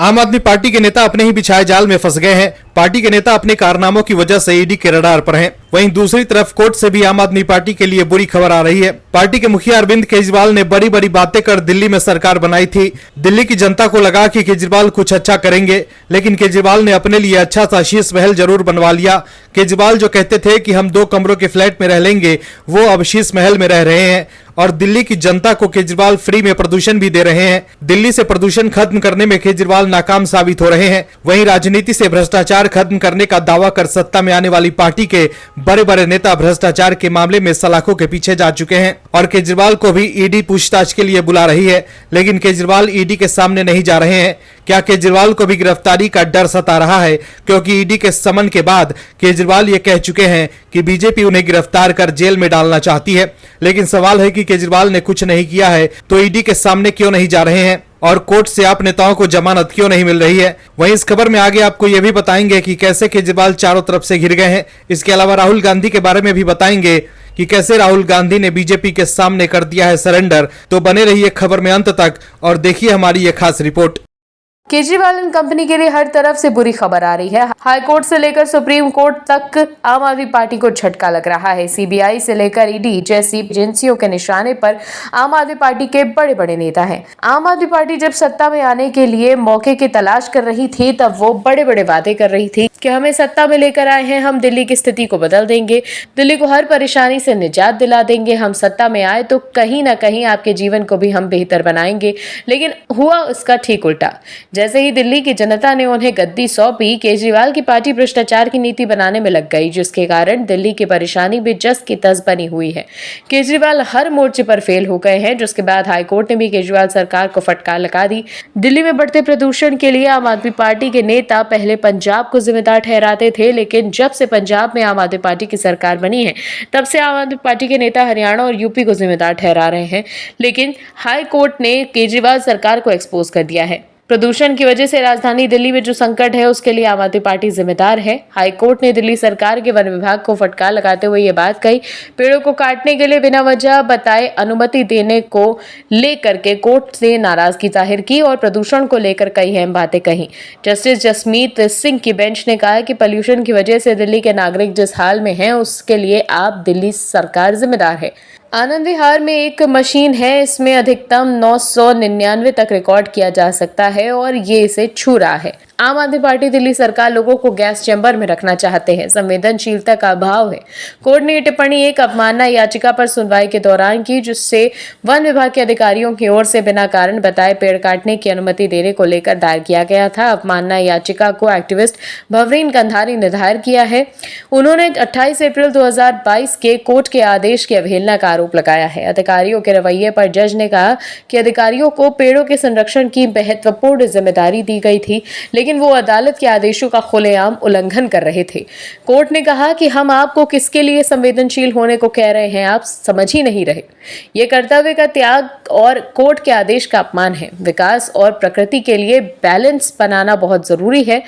आम आदमी पार्टी के नेता अपने ही बिछाए जाल में फंस गए हैं। पार्टी के नेता अपने कारनामों की वजह से ईडी के रडार पर हैं। वहीं दूसरी तरफ कोर्ट से भी आम आदमी पार्टी के लिए बुरी खबर आ रही है। पार्टी के मुखिया अरविंद केजरीवाल ने बड़ी बड़ी बातें कर दिल्ली में सरकार बनाई थी। दिल्ली की जनता को लगा कि केजरीवाल कुछ अच्छा करेंगे, लेकिन केजरीवाल ने अपने लिए अच्छा सा शीश महल जरूर बनवा लिया। केजरीवाल जो कहते थे कि हम 2 कमरों के फ्लैट में रह लेंगे, वो अब शीश महल में रह रहे हैं और दिल्ली की जनता को केजरीवाल फ्री में प्रदूषण भी दे रहे हैं। दिल्ली से प्रदूषण खत्म करने में केजरीवाल नाकाम साबित हो रहे हैं। वहीं राजनीति से भ्रष्टाचार खत्म करने का दावा कर सत्ता में आने वाली पार्टी के बड़े बड़े नेता भ्रष्टाचार के मामले में सलाखों के पीछे जा चुके हैं और केजरीवाल को भी ईडी पूछताछ के लिए बुला रही है, लेकिन केजरीवाल ईडी के सामने नहीं जा रहे हैं। क्या केजरीवाल को भी गिरफ्तारी का डर सता रहा है? क्योंकि ईडी के समन के बाद केजरीवाल ये कह चुके हैं कि बीजेपी उन्हें गिरफ्तार कर जेल में डालना चाहती है। लेकिन सवाल है कि केजरीवाल ने कुछ नहीं किया है तो ईडी के सामने क्यों नहीं जा रहे हैं और कोर्ट से आप नेताओं को जमानत क्यों नहीं मिल रही है। वहीं इस खबर में आगे आपको यह भी बताएंगे कि कैसे केजरीवाल चारों तरफ से घिर गए हैं। इसके अलावा राहुल गांधी के बारे में भी बताएंगे कि कैसे राहुल गांधी ने बीजेपी के सामने कर दिया है सरेंडर। तो बने रहिए खबर में अंत तक और देखिए हमारी ये खास रिपोर्ट। केजरीवाल एंड कंपनी के लिए हर तरफ से बुरी खबर आ रही है। हाई कोर्ट से लेकर सुप्रीम कोर्ट तक आम आदमी पार्टी को झटका लग रहा है। सीबीआई से लेकर ईडी जैसी एजेंसियों के निशाने पर आम आदमी पार्टी के बड़े बड़े नेता हैं। आम आदमी पार्टी जब सत्ता में आने के लिए मौके की तलाश कर रही थी, तब वो बड़े बड़े वादे कर रही थी कि हमें सत्ता में लेकर आए हैं, हम दिल्ली की स्थिति को बदल देंगे, दिल्ली को हर परेशानी से निजात दिला देंगे, हम सत्ता में आए तो कहीं ना कहीं आपके जीवन को भी हम बेहतर बनाएंगे। लेकिन हुआ उसका ठीक उल्टा। जैसे ही दिल्ली की जनता ने उन्हें गद्दी सौंपी, केजरीवाल की पार्टी भ्रष्टाचार की नीति बनाने में लग गई, जिसके कारण दिल्ली की परेशानी भी जस की तस बनी हुई है। केजरीवाल हर मोर्चे पर फेल हो गए हैं, जिसके बाद हाईकोर्ट ने भी केजरीवाल सरकार को फटकार लगा दी। दिल्ली में बढ़ते प्रदूषण के लिए आम आदमी पार्टी के नेता पहले पंजाब को जिम्मेदार ठहराते थे, लेकिन जब से पंजाब में आम आदमी पार्टी की सरकार बनी है, तब से आम आदमी पार्टी के नेता हरियाणा और यूपी को जिम्मेदार ठहरा रहे हैं। लेकिन हाई कोर्ट ने केजरीवाल सरकार को एक्सपोज कर दिया है। प्रदूषण की वजह से राजधानी दिल्ली में जो संकट है, उसके लिए आम आदमी पार्टी जिम्मेदार है। हाईकोर्ट ने दिल्ली सरकार के वन विभाग को फटकार लगाते हुए ये बात कही। पेड़ों को काटने के लिए बिना वजह बताए अनुमति देने को लेकर के कोर्ट से नाराजगी जाहिर की और प्रदूषण को लेकर कई अहम बातें कही। जस्टिस जसमीत सिंह की बेंच ने कहा कि पॉल्यूशन की वजह से दिल्ली के नागरिक जिस हाल में हैं, उसके लिए आप दिल्ली सरकार जिम्मेदार है। आनंद विहार में एक मशीन है, इसमें अधिकतम 999 तक रिकॉर्ड किया जा सकता है और ये इसे छू रहा है। आम आदमी पार्टी दिल्ली सरकार लोगों को गैस चैम्बर में रखना चाहते हैं, संवेदनशीलता का अभाव है। कोर्ट ने ये टिप्पणी एक अवमानना याचिका पर सुनवाई के दौरान की, जिससे वन विभाग के अधिकारियों की ओर से बिना कारण बताए पेड़ काटने की अनुमति देने को लेकर दायर किया गया था। अवमानना याचिका को एक्टिविस्ट भवरीन कंधारी ने दायर किया है। उन्होंने 28 अप्रैल 2022 के कोर्ट के आदेश की अवहेलना का आरोप लगाया है। अधिकारियों के रवैये पर जज ने कहा कि अधिकारियों को पेड़ों के संरक्षण की महत्वपूर्ण जिम्मेदारी दी गई थी, लेकिन वो अदालत के आदेशों का खुलेआम उल्लंघन कर रहे थे। कोर्ट ने कहा कि हम आपको किसके लिए संवेदनशील होने को कह रहे हैं, आप समझ ही नहीं रहे। ये कर्तव्य का त्याग और कोर्ट के आदेश का अपमान है। विकास और प्रकृति के लिए बैलेंस बनाना बहुत जरूरी है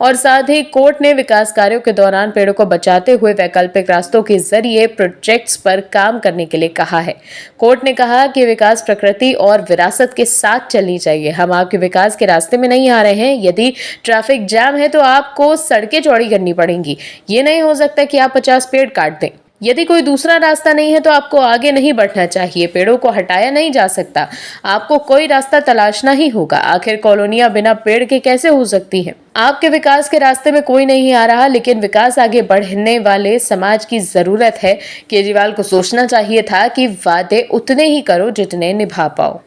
और साथ ही कोर्ट ने विकास कार्यों के दौरान पेड़ों को बचाते हुए वैकल्पिक रास्तों के जरिए प्रोजेक्ट्स पर काम करने के लिए कहा है। कोर्ट ने कहा कि विकास प्रकृति और विरासत के साथ चलनी चाहिए। हम आपके विकास के रास्ते में नहीं आ रहे हैं। यदि ट्रैफिक जैम है तो आपको सड़कें चौड़ी करनी पड़ेंगी। ये नहीं हो सकता कि आप 50 पेड़ काट दें। यदि कोई दूसरा रास्ता नहीं है तो आपको आगे नहीं बढ़ना चाहिए। पेड़ों को हटाया नहीं जा सकता, आपको कोई रास्ता तलाशना ही होगा। आखिर कॉलोनियां बिना पेड़ के कैसे हो सकती हैं? आपके विकास के रास्ते में कोई नहीं आ रहा, लेकिन विकास आगे बढ़ने वाले समाज की जरूरत है। केजरीवाल को सोचना चाहिए था कि वादे उतने ही करो जितने निभा पाओ।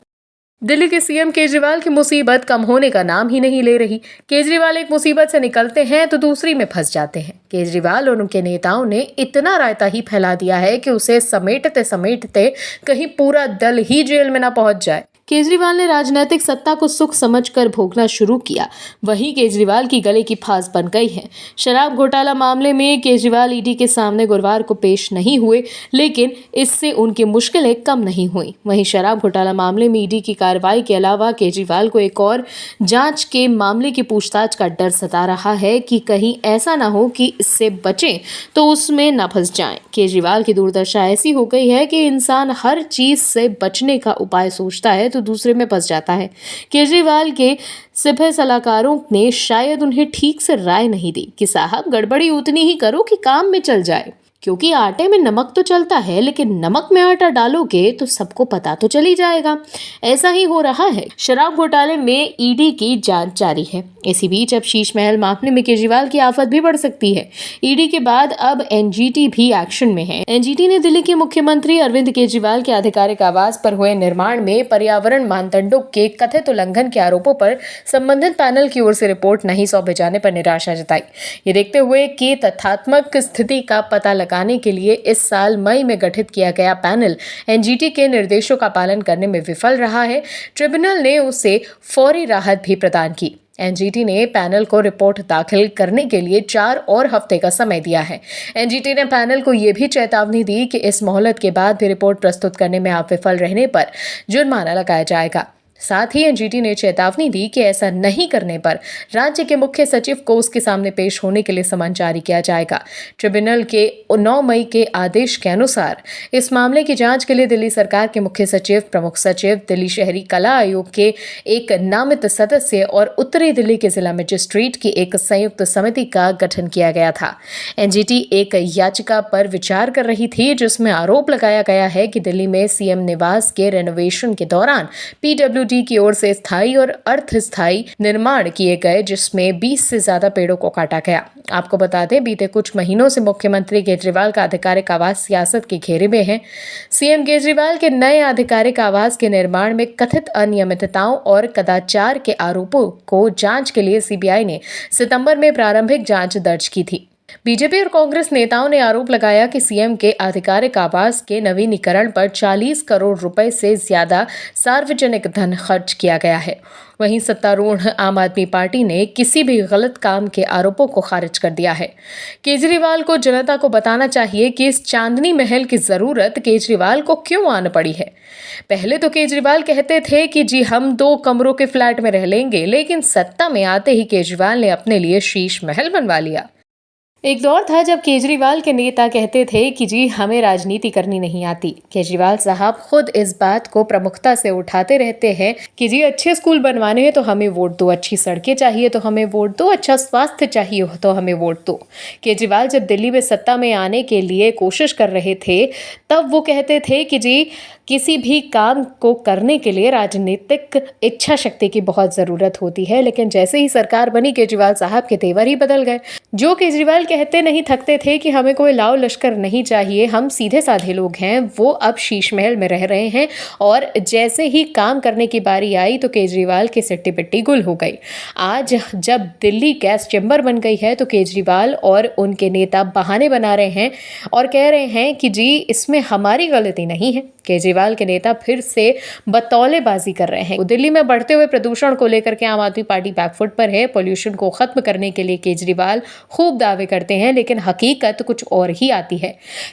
दिल्ली के सीएम केजरीवाल की मुसीबत कम होने का नाम ही नहीं ले रही। केजरीवाल एक मुसीबत से निकलते हैं तो दूसरी में फंस जाते हैं। केजरीवाल और उनके नेताओं ने इतना रायता ही फैला दिया है कि उसे समेटते समेटते कहीं पूरा दल ही जेल में ना पहुंच जाए। केजरीवाल ने राजनीतिक सत्ता को सुख समझकर भोगना शुरू किया, वही केजरीवाल की गले की फांस बन गई है। शराब घोटाला मामले में केजरीवाल ईडी के सामने गुरुवार को पेश नहीं हुए, लेकिन इससे उनकी मुश्किलें कम नहीं हुई। वहीं शराब घोटाला मामले में ईडी की कार्रवाई के अलावा केजरीवाल को एक और जांच के मामले की पूछताछ का डर सता रहा है कि कहीं ऐसा ना हो कि इससे बचें तो उसमें न फंस जाएं। केजरीवाल की दुर्दशा ऐसी हो गई है कि इंसान हर चीज से बचने का उपाय सोचता है तो तो दूसरे में फंस जाता है। केजरीवाल के सिपह सलाहकारों ने शायद उन्हें ठीक से राय नहीं दी कि साहब गड़बड़ी उतनी ही करो कि काम में चल जाए, क्योंकि आटे में नमक तो चलता है लेकिन नमक में आटा डालोगे तो सबको पता तो चल ही जाएगा। ऐसा ही हो रहा है। शराब घोटाले में ईडी की जांच जारी है। इसी बीच अब शीश महल मामले में केजरीवाल की आफत भी बढ़ सकती है। ईडी के बाद अब एनजीटी भी एक्शन में है। एनजीटी ने दिल्ली के मुख्यमंत्री अरविंद केजरीवाल के आधिकारिक आवास पर हुए निर्माण में पर्यावरण मानदंडों के कथित उल्लंघन के आरोपों पर संबंधित पैनल की ओर से रिपोर्ट नहीं सौंपे जाने पर निराशा जताई। ये देखते हुए कि तथ्यात्मक स्थिति का पता लगाने के लिए इस साल मई में गठित किया गया पैनल एनजीटी के निर्देशों का पालन करने में विफल रहा है, ट्रिब्यूनल ने उसे फौरी राहत भी प्रदान की। एनजीटी ने पैनल को रिपोर्ट दाखिल करने के लिए 4 और हफ्ते का समय दिया है। एनजीटी ने पैनल को यह भी चेतावनी दी कि इस मोहलत के बाद भी रिपोर्ट प्रस्तुत करने में आप विफल रहने पर जुर्माना लगाया जाएगा। साथ ही एनजीटी ने चेतावनी दी कि ऐसा नहीं करने पर राज्य के मुख्य सचिव को उसके सामने पेश होने के लिए समन जारी किया जाएगा। ट्रिब्यूनल के 9 मई के आदेश के अनुसार इस मामले की जांच के लिए दिल्ली सरकार के मुख्य सचिव, प्रमुख सचिव, दिल्ली शहरी कला आयोग के एक नामित सदस्य और उत्तरी दिल्ली के जिला मजिस्ट्रेट की एक संयुक्त समिति का गठन किया गया था। एनजीटी एक याचिका पर विचार कर रही थी जिसमें आरोप लगाया गया है कि दिल्ली में सीएम निवास के रेनोवेशन के दौरान पीडब्ल्यूडी की ओर से स्थायी और अर्ध स्थायी निर्माण किए गए, जिसमें 20 से ज्यादा पेड़ों को काटा गया। आपको बता दें, बीते कुछ महीनों से मुख्यमंत्री केजरीवाल का आधिकारिक आवास सियासत के घेरे में है। सीएम केजरीवाल के नए आधिकारिक आवास के निर्माण में कथित अनियमितताओं और कदाचार के आरोपों को जांच के लिए सीबीआई ने सितंबर में प्रारंभिक जांच दर्ज की थी। बीजेपी और कांग्रेस नेताओं ने आरोप लगाया कि सीएम के आधिकारिक आवास के नवीनीकरण पर 40 करोड़ रुपए से ज्यादा सार्वजनिक धन खर्च किया गया है। वहीं सत्तारूढ़ आम आदमी पार्टी ने किसी भी गलत काम के आरोपों को खारिज कर दिया है। केजरीवाल को जनता को बताना चाहिए कि इस चांदनी महल की जरूरत केजरीवाल को क्यों आन पड़ी है। पहले तो केजरीवाल कहते थे कि जी हम 2 कमरों के फ्लैट में रह लेंगे, लेकिन सत्ता में आते ही केजरीवाल ने अपने लिए शीश महल बनवा लिया। एक दौर था जब केजरीवाल के नेता कहते थे कि जी हमें राजनीति करनी नहीं आती। केजरीवाल साहब खुद इस बात को प्रमुखता से उठाते रहते हैं कि जी अच्छे स्कूल बनवाने हैं तो हमें वोट दो, अच्छी सड़कें चाहिए तो हमें वोट दो, अच्छा स्वास्थ्य चाहिए तो हमें वोट दो। केजरीवाल जब दिल्ली में सत्ता में आने के लिए कोशिश कर रहे थे तब वो कहते थे कि जी किसी भी काम को करने के लिए राजनीतिक इच्छा शक्ति की बहुत ज़रूरत होती है, लेकिन जैसे ही सरकार बनी केजरीवाल साहब के तेवर ही बदल गए। जो केजरीवाल कहते नहीं थकते थे कि हमें कोई लाव लश्कर नहीं चाहिए, हम सीधे साधे लोग हैं, वो अब शीश महल में रह रहे हैं और जैसे ही काम करने की बारी आई तो केजरीवाल की सिट्टी पिट्टी गुल हो गई। आज जब दिल्ली गैस चैम्बर बन गई है तो केजरीवाल और उनके नेता बहाने बना रहे हैं और कह रहे हैं कि जी इसमें हमारी गलती नहीं है। केजरीवाल के नेता फिर से बतौलेबाजी कर रहे हैं। दिल्ली में बढ़ते हुए प्रदूषण को लेकर के आम आदमी पार्टी बैकफुट पर है। पोल्यूशन को खत्म करने के लिए केजरीवाल खूब दावे करते हैं, लेकिन हकीकत कुछ और ही आती है।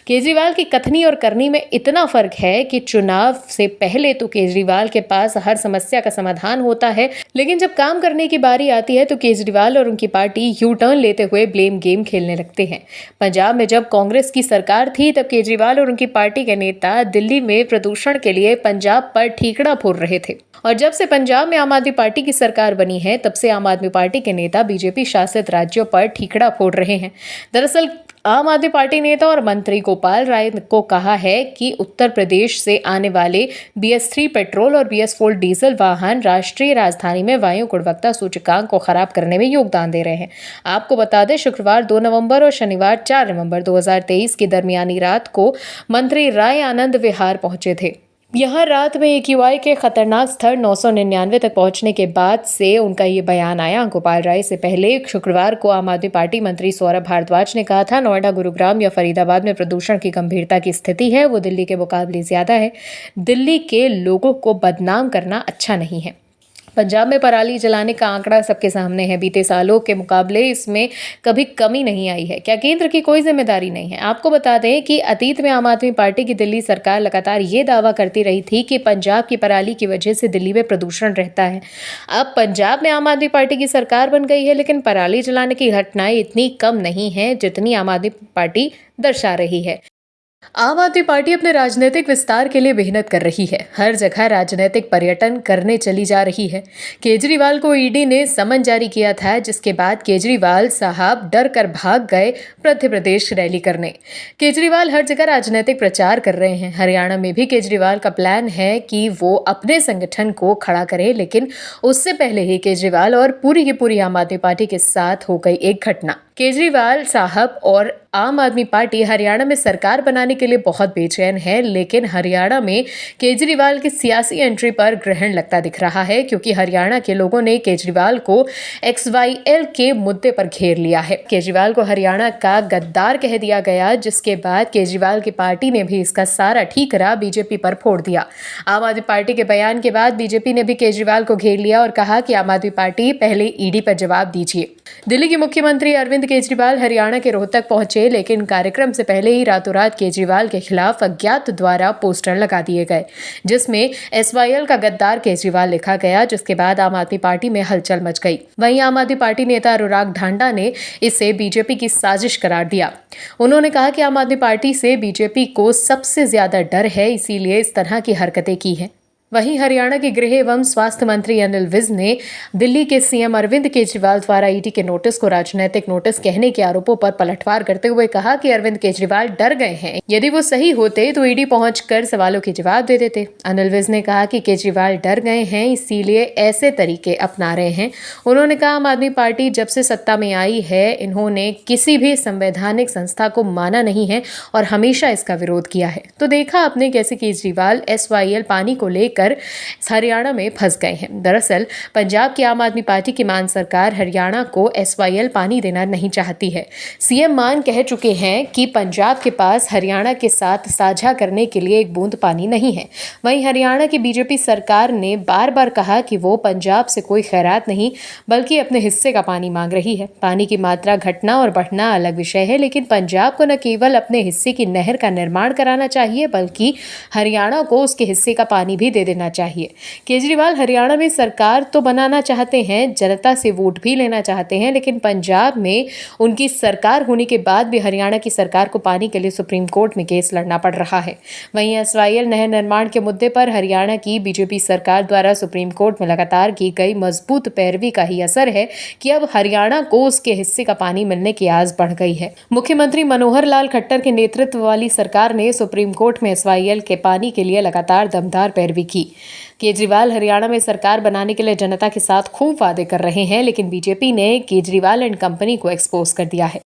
केजरीवाल की कथनी और करनी में इतना फर्क है कि चुनाव से पहले तो केजरीवाल के पास हर समस्या का समाधान होता है, लेकिन जब काम करने की बारी आती है तो केजरीवाल और उनकी पार्टी यू टर्न लेते हुए ब्लेम गेम खेलने लगते हैं। पंजाब में जब कांग्रेस की सरकार थी तब केजरीवाल और उनकी पार्टी के नेता दिल्ली में प्रदूषण के लिए पंजाब पर ठीकड़ा फोड़ रहे थे, और जब से पंजाब में आम आदमी पार्टी की सरकार बनी है तब से आम आदमी पार्टी के नेता बीजेपी शासित राज्यों पर ठीकड़ा फोड़ रहे हैं। दरअसल आम आदमी पार्टी नेता और मंत्री गोपाल राय को कहा है कि उत्तर प्रदेश से आने वाले BS3 पेट्रोल और BS4 डीजल वाहन राष्ट्रीय राजधानी में वायु गुणवत्ता सूचकांक को खराब करने में योगदान दे रहे हैं। आपको बता दें, शुक्रवार 2 नवंबर और शनिवार 4 नवंबर 2023 की दरमियानी रात को मंत्री राय आनंद विहार पहुंचे थे। यहाँ रात में AQI के खतरनाक स्तर 999 तक पहुंचने के बाद से उनका ये बयान आया। गोपाल राय से पहले शुक्रवार को आम आदमी पार्टी मंत्री सौरभ भारद्वाज ने कहा था, नोएडा, गुरुग्राम या फरीदाबाद में प्रदूषण की गंभीरता की स्थिति है वो दिल्ली के मुकाबले ज्यादा है। दिल्ली के लोगों को बदनाम करना अच्छा नहीं है। पंजाब में पराली जलाने का आंकड़ा सबके सामने है। बीते सालों के मुकाबले इसमें कभी कमी नहीं आई है। क्या केंद्र की कोई जिम्मेदारी नहीं है? आपको बता दें कि अतीत में आम आदमी पार्टी की दिल्ली सरकार लगातार ये दावा करती रही थी कि पंजाब की पराली की वजह से दिल्ली में प्रदूषण रहता है। अब पंजाब में आम आदमी पार्टी की सरकार बन गई है, लेकिन पराली जलाने की घटनाएं इतनी कम नहीं है जितनी आम आदमी पार्टी दर्शा रही है। आम आदमी पार्टी अपने राजनीतिक विस्तार के लिए मेहनत कर रही है। हर जगह राजनीतिक पर्यटन करने चली जा रही है। केजरीवाल को ईडी ने समन जारी किया था, जिसके बाद केजरीवाल साहब डर कर भाग गए मध्य प्रदेश रैली करने। केजरीवाल हर जगह राजनीतिक प्रचार कर रहे हैं। हरियाणा में भी केजरीवाल का प्लान है कि वो अपने संगठन को खड़ा करे, लेकिन उससे पहले ही केजरीवाल और पूरी की पूरी आम आदमी पार्टी के साथ हो गई एक घटना। केजरीवाल साहब और आम आदमी पार्टी हरियाणा में सरकार बनाने के लिए बहुत बेचैन है, लेकिन हरियाणा में केजरीवाल की सियासी एंट्री पर ग्रहण लगता दिख रहा है, क्योंकि हरियाणा के लोगों ने केजरीवाल को XYL के मुद्दे पर घेर लिया है। केजरीवाल को हरियाणा का गद्दार कह दिया गया, जिसके बाद केजरीवाल की पार्टी ने भी इसका सारा ठीकरा बीजेपी पर फोड़ दिया। आम आदमी पार्टी के बयान के बाद बीजेपी ने भी केजरीवाल को घेर लिया और कहा कि आम आदमी पार्टी पहले ईडी पर जवाब दीजिए। दिल्ली के मुख्यमंत्री अरविंद केजरीवाल हरियाणा के रोहतक पहुंचे, लेकिन कार्यक्रम से पहले ही रातों रात केजरीवाल के खिलाफ अज्ञात द्वारा पोस्टर लगा दिए गए, जिसमें SYL का गद्दार केजरीवाल लिखा गया, जिसके बाद आम आदमी पार्टी में हलचल मच गई। वहीं आम आदमी पार्टी नेता अनुराग ढांडा ने इसे बीजेपी की साजिश करार दिया। उन्होंने कहा कि आम आदमी पार्टी से बीजेपी को सबसे ज्यादा डर है, इसीलिए इस तरह की हरकतें की हैं। वहीं हरियाणा के गृह एवं स्वास्थ्य मंत्री अनिल विज ने दिल्ली के सीएम अरविंद केजरीवाल द्वारा ईडी के नोटिस को राजनीतिक नोटिस कहने के आरोपों पर पलटवार करते हुए कहा कि अरविंद केजरीवाल डर गए हैं। यदि वो सही होते तो ईडी पहुंचकर सवालों के जवाब दे देते। अनिल विज ने कहा कि केजरीवाल डर गए हैं, इसीलिए ऐसे तरीके अपना रहे हैं। उन्होंने कहा, आम आदमी पार्टी जब से सत्ता में आई है, इन्होंने किसी भी संवैधानिक संस्था को माना नहीं है और हमेशा इसका विरोध किया है। तो देखा आपने कैसे केजरीवाल SYL पानी को लेकर हरियाणा में फंस गए हैं। दरअसल पंजाब की आम आदमी पार्टी की मान सरकार हरियाणा को SYL पानी देना नहीं चाहती है। सीएम मान कह चुके हैं कि पंजाब के पास हरियाणा के साथ साझा करने के लिए एक बूंद पानी नहीं है। वहीं हरियाणा की बीजेपी सरकार ने बार बार कहा कि वो पंजाब से कोई खैरात नहीं, बल्कि अपने हिस्से का पानी मांग रही है। पानी की मात्रा घटना और बढ़ना अलग विषय है, लेकिन पंजाब को न केवल अपने हिस्से की नहर का निर्माण कराना चाहिए, बल्कि हरियाणा को उसके हिस्से का पानी भी दे देना चाहिए। केजरीवाल हरियाणा में सरकार तो बनाना चाहते हैं, जनता से वोट भी लेना चाहते हैं, लेकिन पंजाब में उनकी सरकार होने के बाद भी हरियाणा की सरकार को पानी के लिए सुप्रीम कोर्ट में केस लड़ना पड़ रहा है। वहीं SYL नहर निर्माण के मुद्दे पर हरियाणा की बीजेपी सरकार द्वारा सुप्रीम कोर्ट में लगातार की गई मजबूत पैरवी का ही असर है कि अब हरियाणा को उसके हिस्से का पानी मिलने की आस बढ़ गई है। मुख्यमंत्री मनोहर लाल खट्टर के नेतृत्व वाली सरकार ने सुप्रीम कोर्ट में SYL के पानी के लिए लगातार दमदार पैरवी की। केजरीवाल हरियाणा में सरकार बनाने के लिए जनता के साथ खूब वादे कर रहे हैं, लेकिन बीजेपी ने केजरीवाल एंड कंपनी को एक्सपोज कर दिया है।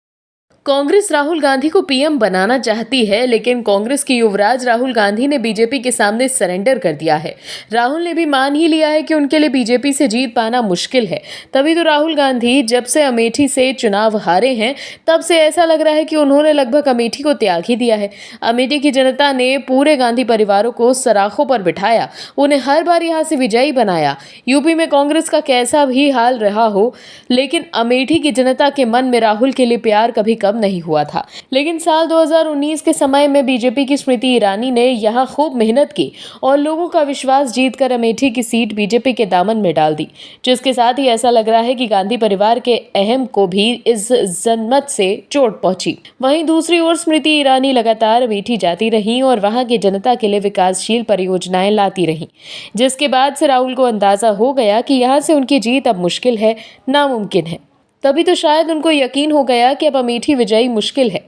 कांग्रेस राहुल गांधी को पीएम बनाना चाहती है, लेकिन कांग्रेस के युवराज राहुल गांधी ने बीजेपी के सामने सरेंडर कर दिया है। राहुल ने भी मान ही लिया है कि उनके लिए बीजेपी से जीत पाना मुश्किल है। तभी तो राहुल गांधी जब से अमेठी से चुनाव हारे हैं, तब से ऐसा लग रहा है कि उन्होंने लगभग अमेठी को त्याग ही दिया है। अमेठी की जनता ने पूरे गांधी परिवारों को सराखों पर बिठाया, उन्हें हर बार यहाँ से विजयी बनाया। यूपी में कांग्रेस का कैसा भी हाल रहा हो, लेकिन अमेठी की जनता के मन में राहुल के लिए प्यार कभी कम नहीं हुआ था। लेकिन साल 2019 के समय में बीजेपी की स्मृति ईरानी ने यहां खूब मेहनत की और लोगों का विश्वास जीतकर अमेठी की सीट बीजेपी के दामन में डाल दी, जिसके साथ ही ऐसा लग रहा है कि गांधी परिवार के अहम को भी इस जनमत से चोट पहुंची। वहीं दूसरी ओर स्मृति ईरानी लगातार अमेठी जाती रही और वहां की जनता के लिए विकासशील परियोजनाएं लाती रही, जिसके बाद से राहुल को अंदाजा हो गया कि यहां से उनकी जीत अब मुश्किल है, नामुमकिन है। तभी तो शायद उनको यकीन हो गया कि अब अमेठी विजयी मुश्किल है,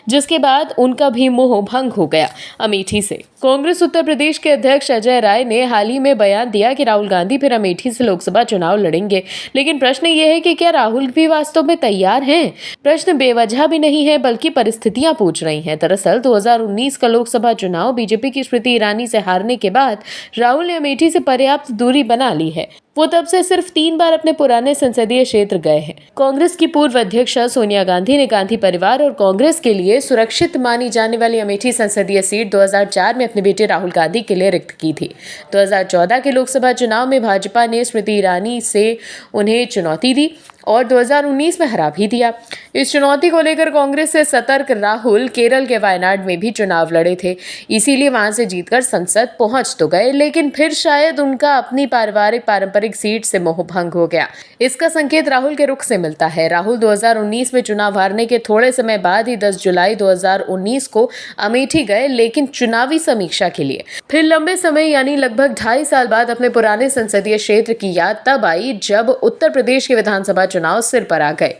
जिसके बाद उनका भी मोह भंग हो गया अमेठी से। कांग्रेस उत्तर प्रदेश के अध्यक्ष अजय राय ने हाल ही में बयान दिया कि राहुल गांधी फिर अमेठी से लोकसभा चुनाव लड़ेंगे, लेकिन प्रश्न ये है कि क्या राहुल भी वास्तव में तैयार हैं? प्रश्न बेवजह भी नहीं है, बल्कि परिस्थितियां पूछ रही हैं। दरअसल 2019 का लोकसभा चुनाव बीजेपी की स्मृति ईरानी से हारने के बाद राहुल ने अमेठी से पर्याप्त दूरी बना ली है। वो तब से सिर्फ 3 बार अपने पुराने संसदीय क्षेत्र गए हैं। कांग्रेस की पूर्व अध्यक्ष सोनिया गांधी ने गांधी परिवार और कांग्रेस के लिए सुरक्षित मानी जाने वाली अमेठी संसदीय सीट 2004 में अपने बेटे राहुल गांधी के लिए रिक्त की थी। 2014 के लोकसभा चुनाव में भाजपा ने स्मृति ईरानी से उन्हें चुनौती दी। और 2019 में हरा भी दिया। इस चुनौती को लेकर कांग्रेस से सतर्क राहुल केरल के वायनाड में भी चुनाव लड़े थे, इसीलिए वहां से जीतकर संसद पहुंच तो गए, लेकिन फिर शायद उनका अपनी पारंपरिक सीट से मोह भंग हो गया। इसका संकेत राहुल के रुख से मिलता है। राहुल 2019 में चुनाव हारने के थोड़े समय बाद ही 10 जुलाई 2019 को अमेठी गए, लेकिन चुनावी समीक्षा के लिए। फिर लंबे समय यानी लगभग 2.5 साल बाद अपने पुराने संसदीय क्षेत्र की याद तब आई जब उत्तर प्रदेश के विधानसभा चुनाव सिर पर आ गए।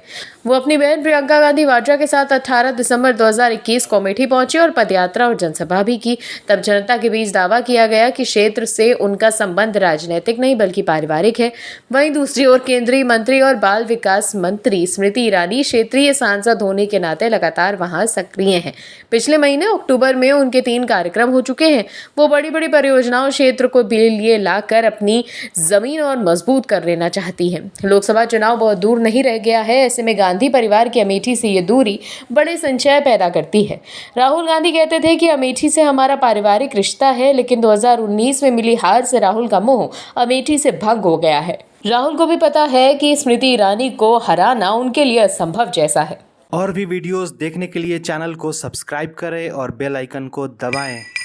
वो अपनी बहन प्रियंका गांधी वाड्रा के साथ 18 दिसंबर 2021 को अमेठी पहुंचे और पदयात्रा और जनसभा भी की। तब जनता के बीच दावा किया गया कि क्षेत्र से उनका संबंध राजनीतिक नहीं बल्कि पारिवारिक है। वहीं दूसरी ओर केंद्रीय मंत्री और बाल विकास मंत्री स्मृति ईरानी क्षेत्रीय सांसद होने के नाते लगातार वहां सक्रिय हैं। पिछले महीने अक्टूबर में उनके 3 कार्यक्रम हो चुके हैं। वो बड़ी बड़ी परियोजनाओं क्षेत्र को लिए लाकर अपनी जमीन और मजबूत कर लेना चाहती है। लोकसभा चुनाव बहुत दूर नहीं रह गया है, ऐसे में गांधी परिवार की अमेठी से ये दूरी बड़े संशय पैदा करती है। राहुल गांधी कहते थे कि अमेठी से हमारा पारिवारिक रिश्ता है, लेकिन 2019 में मिली हार से राहुल का मोह अमेठी से भंग हो गया है। राहुल को भी पता है कि स्मृति ईरानी को हराना उनके लिए असंभव जैसा है। और भी वीडियोस देखने के लिए चैनल को सब्सक्राइब करें और बेल आइकन को दबाएं।